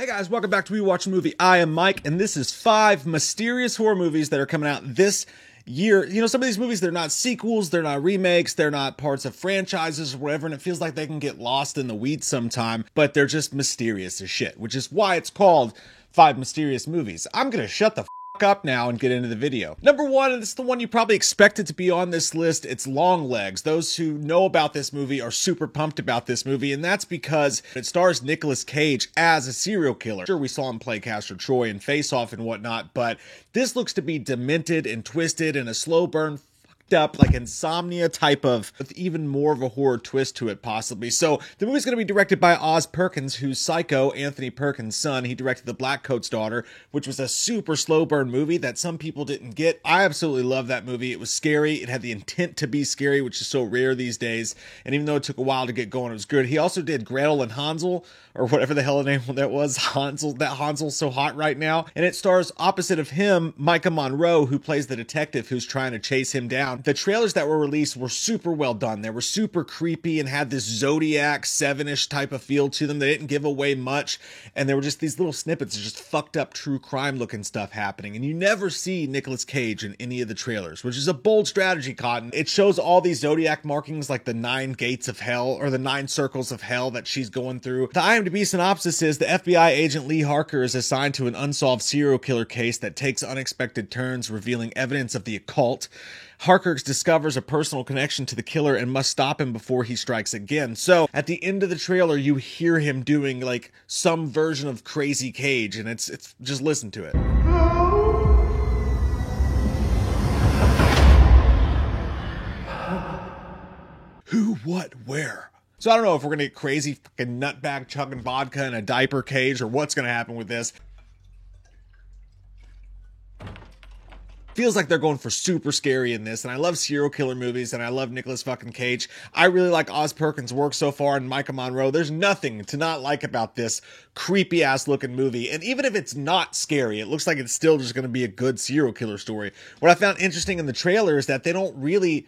Hey guys, welcome back to We Watch a Movie. I am Mike, and this is 5 mysterious horror movies that are coming out this year. You know, some of these movies, they're not sequels, they're not remakes, they're not parts of franchises or whatever, and it feels like they can get lost in the weeds sometime, but they're just mysterious as shit, which is why it's called 5 Mysterious Movies. I'm gonna shut the up now and get into the video. Number 1, and it's the one you probably expected to be on this list, it's Longlegs. Those who know about this movie are super pumped about this movie, and that's because it stars Nicolas Cage as a serial killer. Sure, we saw him play Castor Troy and Face Off and whatnot, but this looks to be demented and twisted and a slow burn up like Insomnia type of, with even more of a horror twist to it possibly. So the movie's going to be directed by Oz Perkins, who's Psycho, Anthony Perkins' son. He directed The Black Coat's Daughter, which was a super slow burn movie that some people didn't get. I absolutely love that movie. It was scary. It had the intent to be scary, which is so rare these days. And even though it took a while to get going, it was good. He also did Gretel and Hansel, or whatever the hell the name that was. Hansel. That Hansel's so hot right now. And it stars opposite of him, Micah Monroe, who plays the detective who's trying to chase him down. The trailers that were released were super well done. They were super creepy and had this Zodiac 7-ish type of feel to them. They didn't give away much, and there were just these little snippets of just fucked up true crime looking stuff happening. And you never see Nicolas Cage in any of the trailers, which is a bold strategy, Cotton. It shows all these Zodiac markings like the 9 gates of hell, or the 9 circles of hell that she's going through. The IMDb synopsis is the FBI agent Lee Harker is assigned to an unsolved serial killer case that takes unexpected turns, revealing evidence of the occult. Harker discovers a personal connection to the killer and must stop him before he strikes again. So at the end of the trailer, you hear him doing like some version of Crazy Cage, and it's just listen to it. Who, what, where? So I don't know if we're gonna get crazy fucking nutbag chugging vodka in a diaper cage or what's gonna happen with this. Feels like they're going for super scary in this, and I love serial killer movies, and I love Nicolas fucking Cage. I really like Oz Perkins' work so far, and Micah Monroe. There's nothing to not like about this creepy ass looking movie, and even if it's not scary, it looks like it's still just going to be a good serial killer story. What I found interesting in the trailer is that they don't really...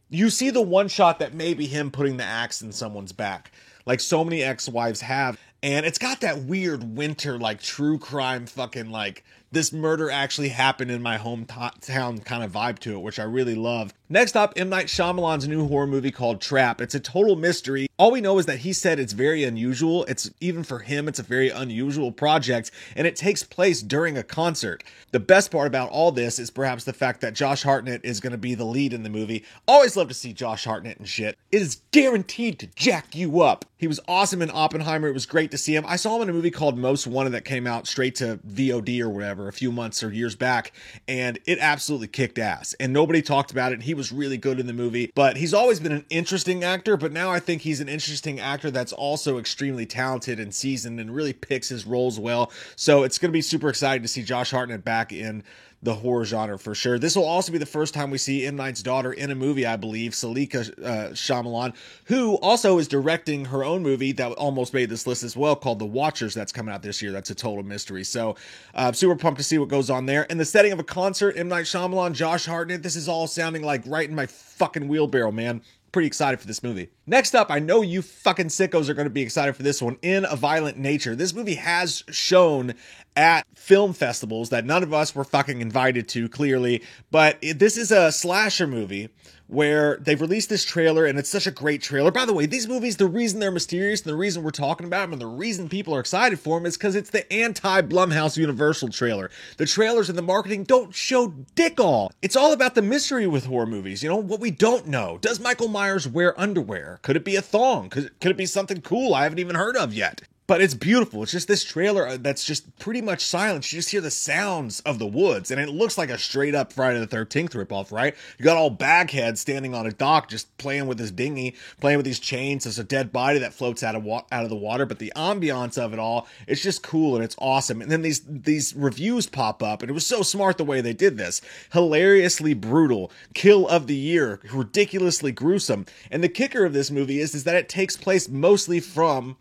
You see the one shot that may be him putting the axe in someone's back, like so many ex-wives have, and it's got that weird winter, like, true crime fucking, like, this murder actually happened in my hometown kind of vibe to it, which I really love. Next up, M. Night Shyamalan's new horror movie called Trap. It's a total mystery. All we know is that he said it's very unusual. It's, even for him, it's a very unusual project, and it takes place during a concert. The best part about all this is perhaps the fact that Josh Hartnett is going to be the lead in the movie. Always love to see Josh Hartnett and shit. It is guaranteed to jack you up. He was awesome in Oppenheimer. It was great to see him. I saw him in a movie called Most Wanted that came out straight to VOD or whatever a few months or years back, and it absolutely kicked ass, and nobody talked about it. He was really good in the movie, but he's always been an interesting actor, but now I think he's an interesting actor that's also extremely talented and seasoned and really picks his roles well. So it's going to be super exciting to see Josh Hartnett back in the horror genre for sure. This will also be the first time we see M. Night's daughter in a movie, I believe, Salika Shyamalan, who also is directing her own movie that almost made this list as well, called The Watchers, that's coming out this year. That's a total mystery. So super pumped to see what goes on there. In the setting of a concert, M. Night Shyamalan, Josh Hartnett, this is all sounding like right in my fucking wheelbarrow, man. Pretty excited for this movie. Next up, I know you fucking sickos are going to be excited for this one, In a Violent Nature. This movie has shown at film festivals that none of us were fucking invited to, clearly, but this is a slasher movie where they've released this trailer, and it's such a great trailer. By the way, these movies, the reason they're mysterious, and the reason we're talking about them, and the reason people are excited for them is because it's the anti-Blumhouse Universal trailer. The trailers and the marketing don't show dick all. It's all about the mystery with horror movies, you know, what we don't know. Does Michael Myers wear underwear? Could it be a thong? Could it be something cool I haven't even heard of yet? But it's beautiful. It's just this trailer that's just pretty much silent. You just hear the sounds of the woods, and it looks like a straight up Friday the 13th ripoff, right? You got all Baghead standing on a dock just playing with his dinghy, playing with these chains. There's a dead body that floats out of the water, but the ambiance of it all, it's just cool and it's awesome. And then these reviews pop up, and it was so smart the way they did this. Hilariously brutal, kill of the year, ridiculously gruesome. And the kicker of this movie is that it takes place mostly from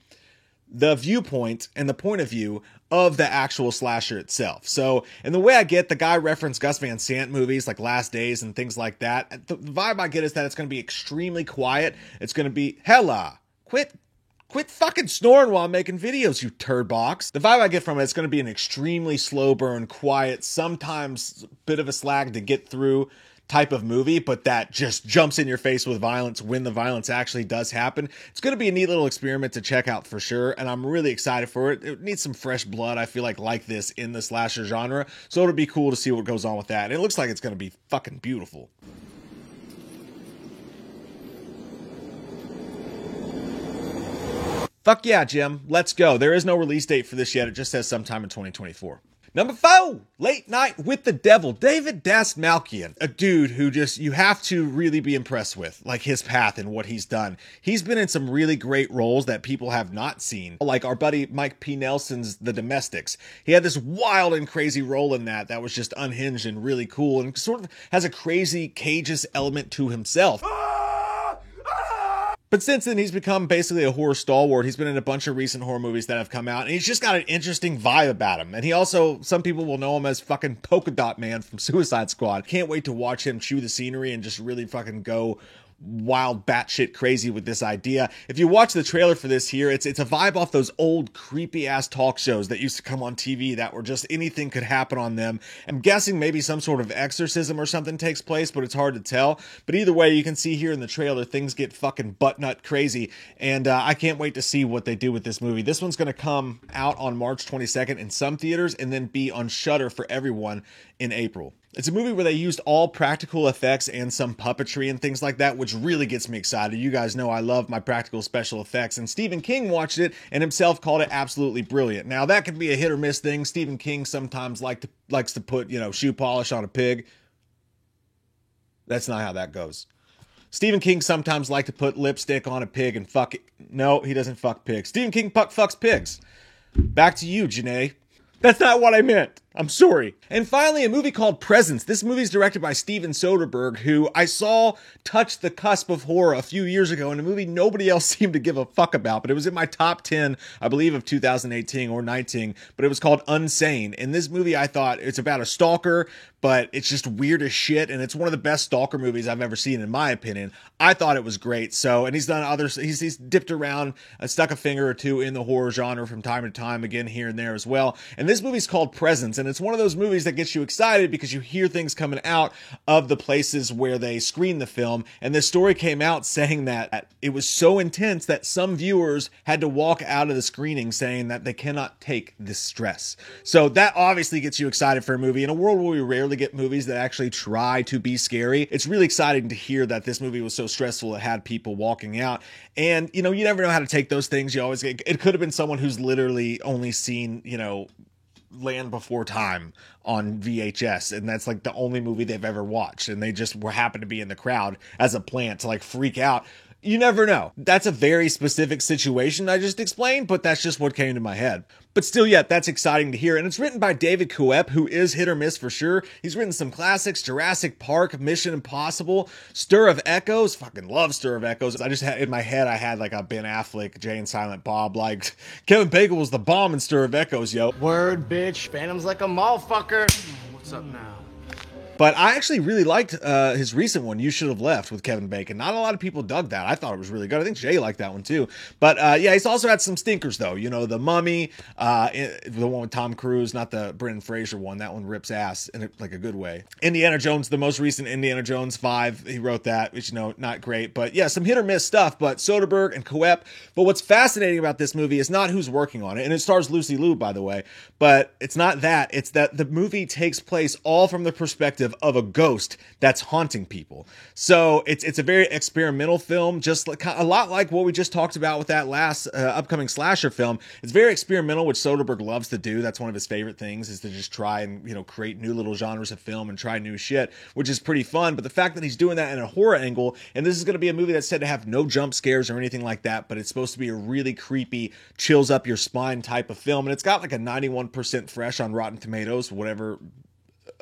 the viewpoint and the point of view of the actual slasher itself. So, and the way I get, the guy referenced Gus Van Sant movies like Last Days and things like that. The vibe I get is that it's going to be extremely quiet. It's going to be, hella, quit Quit fucking snoring while I'm making videos, you turd box. The vibe I get from it, it's going to be an extremely slow burn, quiet, sometimes bit of a slag to get through type of movie, but that just jumps in your face with violence when the violence actually does happen. It's going to be a neat little experiment to check out for sure, and I'm really excited for it. It needs some fresh blood, I feel like this in the slasher genre, so it'll be cool to see what goes on with that. And it looks like it's going to be fucking beautiful. Fuck yeah, Jim. Let's go. There is no release date for this yet. It just says sometime in 2024. Number 4, Late Night with the Devil. David Dastmalchian, a dude who just, you have to really be impressed with, like his path and what he's done. He's been in some really great roles that people have not seen, like our buddy Mike P. Nelson's The Domestics. He had this wild and crazy role in that was just unhinged and really cool, and sort of has a crazy cageist element to himself. But since then, he's become basically a horror stalwart. He's been in a bunch of recent horror movies that have come out, and he's just got an interesting vibe about him. And he also, some people will know him as fucking Polka Dot Man from Suicide Squad. Can't wait to watch him chew the scenery and just really fucking go wild batshit crazy with this idea. If you watch the trailer for this here, it's a vibe off those old creepy ass talk shows that used to come on TV that were just anything could happen on them. I'm guessing maybe some sort of exorcism or something takes place, but it's hard to tell. But either way, you can see here in the trailer, things get fucking butt nut crazy, and I can't wait to see what they do with this movie. This one's going to come out on March 22nd in some theaters and then be on Shudder for everyone in April. It's a movie where they used all practical effects and some puppetry and things like that, which really gets me excited. You guys know I love my practical special effects, and Stephen King watched it and himself called it absolutely brilliant. Now, that could be a hit or miss thing. Stephen King sometimes likes to put, shoe polish on a pig. That's not how that goes. Stephen King sometimes likes to put lipstick on a pig and fuck it. No, he doesn't fuck pigs. Stephen King fucks pigs. Back to you, Janae. That's not what I meant. I'm sorry. And finally, a movie called Presence. This movie is directed by Steven Soderbergh, who I saw touch the cusp of horror a few years ago in a movie nobody else seemed to give a fuck about, but it was in my top 10, I believe, of 2018 or 19, but it was called Unsane. In this movie, I thought it's about a stalker, but it's just weird as shit, and it's one of the best stalker movies I've ever seen, in my opinion. I thought it was great. So, and he's done others, he's dipped around, stuck a finger or two in the horror genre from time to time, again, here and there as well. And this movie's called Presence, and it's one of those movies that gets you excited because you hear things coming out of the places where they screen the film. And this story came out saying that it was so intense that some viewers had to walk out of the screening saying that they cannot take this stress. So that obviously gets you excited for a movie. In a world where we rarely get movies that actually try to be scary, it's really exciting to hear that this movie was so stressful it had people walking out. And, you never know how to take those things. It could have been someone who's literally only seen, Land Before Time on VHS, and that's like the only movie they've ever watched, and they just happened to be in the crowd as a plant to freak out. You never know. That's a very specific situation I just explained, but that's just what came to my head. But still, yeah, that's exciting to hear. And it's written by David Koepp, who is hit or miss for sure. He's written some classics: Jurassic Park, Mission Impossible, Stir of Echoes. Fucking love Stir of Echoes. I just had in my head, I had like a Ben Affleck, Jay and Silent Bob. Like, Kevin Bacon was the bomb in Stir of Echoes, yo. Word, bitch. Phantom's like a motherfucker. What's up now? But I actually really liked his recent one, You Should Have Left, with Kevin Bacon. Not a lot of people dug that. I thought it was really good. I think Jay liked that one too. But yeah, he's also had some stinkers though. The Mummy, the one with Tom Cruise, not the Brendan Fraser one. That one rips ass in a good way. Indiana Jones, the most recent Indiana Jones 5, he wrote that, which, not great. But yeah, some hit or miss stuff, but Soderbergh and Koepp. But what's fascinating about this movie is not who's working on it. And it stars Lucy Liu, by the way. But it's not that. It's that the movie takes place all from the perspective of a ghost that's haunting people. So it's a very experimental film, just like a lot like what we just talked about with that last upcoming slasher film. It's very experimental, which Soderbergh loves to do. That's one of his favorite things, is to just try and create new little genres of film and try new shit, which is pretty fun. But the fact that he's doing that in a horror angle, and this is going to be a movie that's said to have no jump scares or anything like that, but it's supposed to be a really creepy, chills up your spine type of film, and it's got like a 91% fresh on Rotten Tomatoes, whatever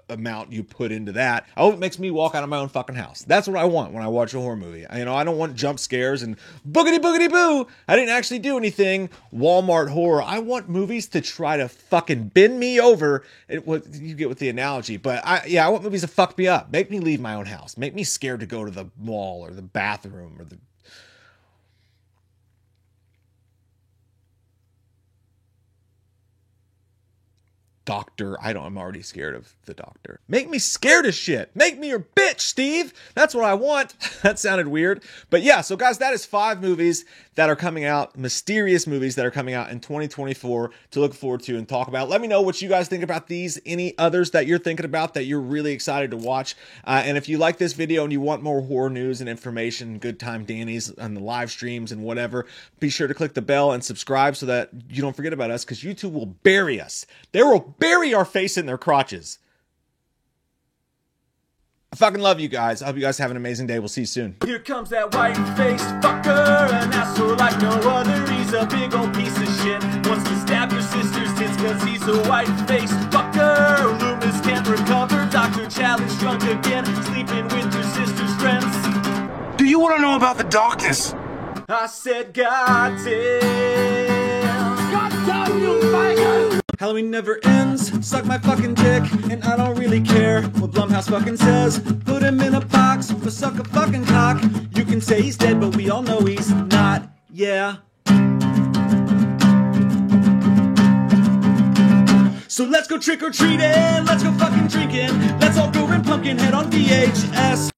amount you put into that. I hope it makes me walk out of my own fucking house. That's what I want when I watch a horror movie. I don't want jump scares and boogity boogity boo. I didn't actually do anything. Walmart horror. I want movies to try to fucking bend me over. What you get with the analogy, but I want movies to fuck me up. Make me leave my own house. Make me scared to go to the mall or the bathroom or the doctor. I'm already scared of the doctor. Make me scared of shit. Make me your bitch, Steve. That's what I want. That sounded weird. But yeah, so guys, that is 5 movies that are coming out, mysterious movies that are coming out in 2024 to look forward to and talk about. Let me know what you guys think about these, any others that you're thinking about that you're really excited to watch. And if you like this video and you want more horror news and information, Good Time Danny's on the live streams and whatever, be sure to click the bell and subscribe so that you don't forget about us, because YouTube will bury us. They will bury our face in their crotches. I fucking love you guys. I hope you guys have an amazing day. We'll see you soon. Here comes that white-faced fucker, an asshole like no other. He's a big old piece of shit. Wants to stab your sister's tits cause he's a white-faced fucker. Loomis can't recover. Dr. Challenge drunk again, sleeping with your sister's friends. Do you want to know about the darkness? I said, goddamn. Halloween never ends, suck my fucking dick, and I don't really care what Blumhouse fucking says. Put him in a box, but suck a fucking cock. You can say he's dead, but we all know he's not, yeah. So let's go trick-or-treating, let's go fucking drinking, let's all go rent Pumpkinhead on VHS.